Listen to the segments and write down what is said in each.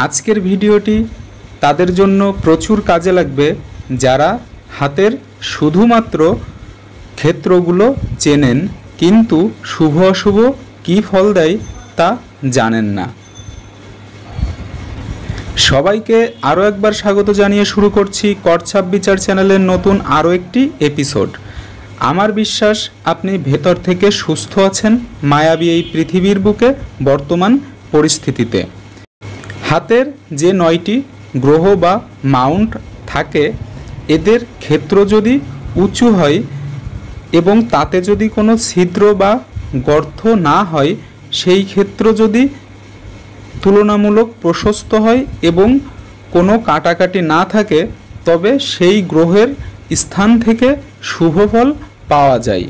আজকের ভিডিওটি তাদের জন্য প্রচুর কাজে লাগবে যারা হাতের শুধুমাত্র ক্ষেত্রগুলো চেনেন কিন্তু শুভ অশুভ কী ফল দেয় তা জানেন না। সবাইকে আরও একবার স্বাগত জানিয়ে শুরু করছি করছাপ বিচার চ্যানেলের নতুন আরও একটি এপিসোড। আমার বিশ্বাস আপনি ভেতর থেকে সুস্থ আছেন মায়াবী এই পৃথিবীর বুকে বর্তমান পরিস্থিতিতে। হাতের যে 9টি গ্রহ বা মাউন্ট থাকে এদের ক্ষেত্র যদি উঁচু হয় এবং তাতে যদি কোনো ছিদ্র বা গর্ত না হয়, সেই ক্ষেত্র যদি তুলনামূলক প্রশস্ত হয় এবং কোনো কাটাকাটি না থাকে তবে সেই গ্রহের স্থান থেকে শুভ ফল পাওয়া যায়।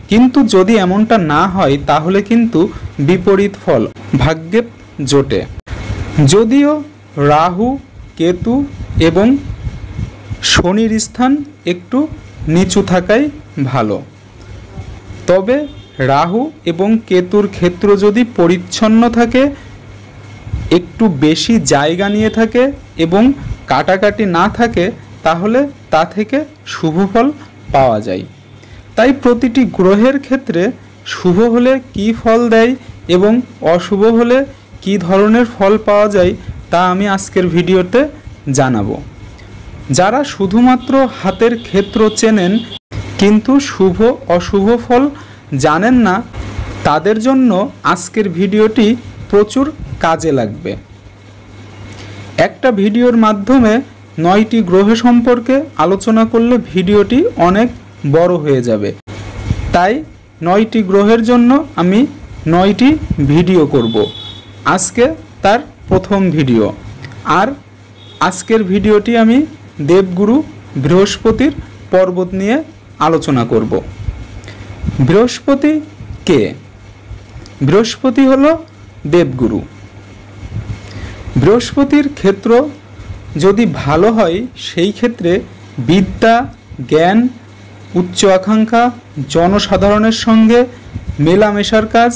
কিন্তু যদি এমনটা না হয় তাহলে কিন্তু বিপরীত ফল ভাগ্যে জোটে। যদিও রাহু, কেতু এবং শনির স্থান একটু নিচু থাকাই ভালো, তবে রাহু এবং কেতুর ক্ষেত্র যদি পরিচ্ছন্ন থাকে, একটু বেশি জায়গা নিয়ে থাকে এবং কাটাকাটি না থাকে তাহলে তা থেকে শুভ ফল পাওয়া যায়। তাই প্রতিটি গ্রহের ক্ষেত্রে শুভ হলে কী ফল দেয় এবং অশুভ হলে কী ধরনের ফল পাওয়া যায় তা আমি আজকের ভিডিওতে জানাবো। যারা শুধুমাত্র হাতের ক্ষেত্র চেনেন কিন্তু শুভ অশুভ ফল জানেন না, তাদের জন্য আজকের ভিডিওটি প্রচুর কাজে লাগবে। একটা ভিডিওর মাধ্যমে 9টি গ্রহ সম্পর্কে আলোচনা করলে ভিডিওটি অনেক বড় হয়ে যাবে। তাই 9টি গ্রহের জন্য আমি 9টি ভিডিও করব। আজকে তার প্রথম ভিডিও। আর আজকের ভিডিওটি আমি দেবগুরু বৃহস্পতির পর্বত নিয়ে আলোচনা করব। বৃহস্পতি কে? বৃহস্পতি হলো দেবগুরু। বৃহস্পতির ক্ষেত্র যদি ভালো হয় সেই ক্ষেত্রে বিদ্যা, জ্ঞান, উচ্চ আকাঙ্ক্ষা, জনসাধারণের সঙ্গে মেলামেশার কাজ,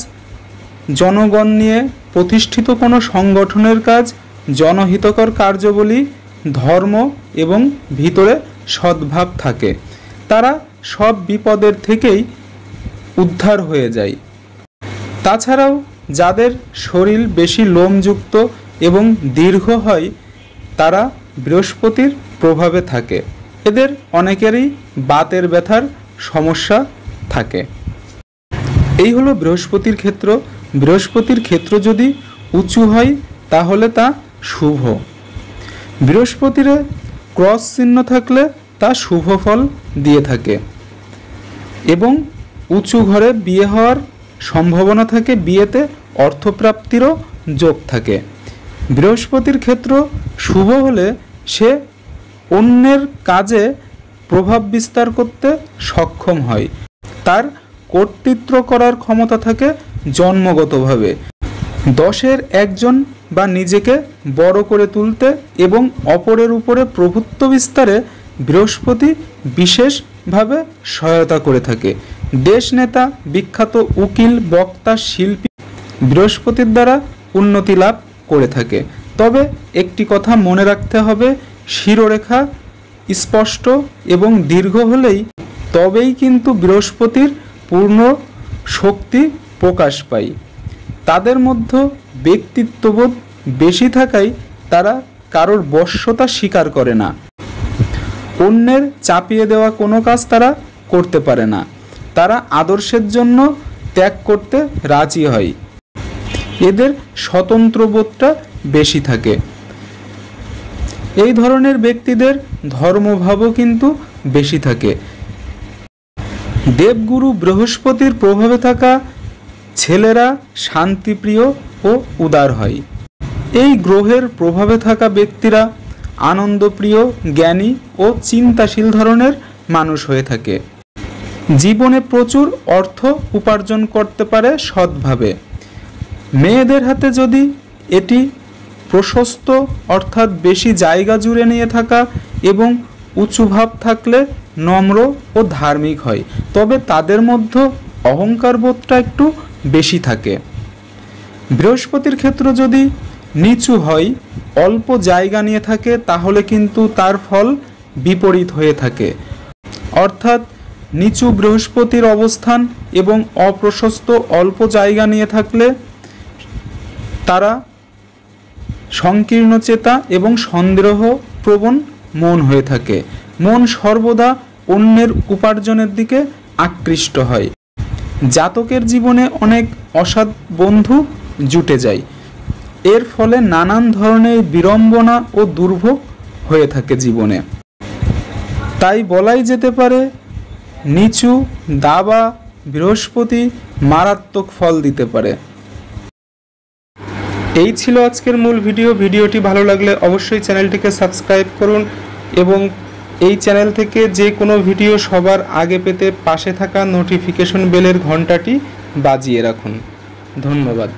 জনগণ নিয়ে প্রতিষ্ঠিত কোনো সংগঠনের কাজ, জনহিতকর কার্যাবলী, ধর্ম এবং ভিতরে সদ্ভাব থাকে। তারা সব বিপদের থেকেই উদ্ধার হয়ে যায়। তাছাড়াও যাদের শরীর বেশি লোমযুক্ত এবং দীর্ঘ হয় তারা বৃহস্পতির প্রভাবে থাকে। এদের অনেকেরই বাতের ব্যথার সমস্যা থাকে। এই হলো বৃহস্পতির ক্ষেত্র। বৃহস্পতির ক্ষেত্র যদি উঁচু হয় তাহলে তা শুভ। বৃহস্পতির ক্রস চিহ্ন থাকলে তা শুভ ফল দিয়ে থাকে এবং উঁচু ঘরে বিয়ে হওয়ার সম্ভাবনা থাকে, বিয়েতে অর্থপ্রাপ্তিরও যোগ থাকে। বৃহস্পতির ক্ষেত্র শুভ হলে সে অন্যের কাজে প্রভাব বিস্তার করতে সক্ষম হয়। তার কর্তৃত্ব করার ক্ষমতা থাকে জন্মগতভাবে। 10-এর একজন বা নিজেকে বড় করে তুলতে এবং অপরের উপরে প্রভুত্ব বিস্তারে বৃহস্পতি বিশেষভাবে সহায়তা করে থাকে। দেশ নেতা, বিখ্যাত উকিল, বক্তা, শিল্পী বৃহস্পতির দ্বারা উন্নতি লাভ করে থাকে। তবে একটি কথা মনে রাখতে হবে, শিরোরেখা স্পষ্ট এবং দীর্ঘ হলেই তবেই কিন্তু বৃহস্পতির পূর্ণ শক্তি প্রকাশ পায়। তাদের মধ্যে ব্যক্তিত্ববোধ বেশি থাকায় তারা কারোর বশ্যতা স্বীকার করে না। অন্যের চাপিয়ে দেওয়া কোনো কাজ তারা করতে পারে না। তারা আদর্শের জন্য ত্যাগ করতে রাজি হয়। এদের স্বতন্ত্রবোধটা বেশি থাকে। এই ধরনের ব্যক্তিদের ধর্মভাবও কিন্তু বেশি থাকে। দেবগুরু বৃহস্পতির প্রভাবে থাকা ছেলেরা শান্তিপ্রিয় ও উদার হয়। এই গ্রহের প্রভাবে থাকা ব্যক্তিরা আনন্দপ্রিয়, জ্ঞানী ও চিন্তাশীল ধরনের মানুষ হয়ে থাকে। জীবনে প্রচুর অর্থ উপার্জন করতে পারে সৎভাবে। মেয়েদের হাতে যদি এটি প্রশস্ত অর্থাৎ বেশি জায়গা জুড়ে নিয়ে থাকা এবং উঁচু ভাব থাকলে নম্র ও ধার্মিক হয়, তবে তাদের মধ্যে অহংকার বোধটা একটু বেশি থাকে। বৃহস্পতির ক্ষেত্র যদি নিচু হয়, অল্প জায়গা নিয়ে থাকে, তাহলে কিন্তু তার ফল বিপরীত হয়ে থাকে। অর্থাৎ নিচু বৃহস্পতির অবস্থান এবং অপ্রশস্ত অল্প জায়গা নিয়ে থাকলে তারা সংকীর্ণচেতা এবং সন্দেহপ্রবণ মন হয়ে থাকে। মন সর্বদা অন্যের উপার্জনের দিকে আকৃষ্ট হয়। জাতকের জীবনে অনেক অসৎ বন্ধু জুটে যায়। এর ফলে নানান ধরনের বিড়ম্বনা ও দুর্ভোগ হয়ে থাকে জীবনে। তাই বলাই যেতে পারে নিচু দাবা বৃহস্পতি মারাত্মক ফল দিতে পারে। এই ছিল আজকের মূল ভিডিও। ভিডিওটি ভালো লাগলে অবশ্যই চ্যানেলটিকে সাবস্ক্রাইব করুন এবং এই চ্যানেল থেকে যে কোনো ভিডিও সবার আগে পেতে পাশে থাকা নোটিফিকেশন বেলের ঘন্টাটি বাজিয়ে রাখুন। ধন্যবাদ।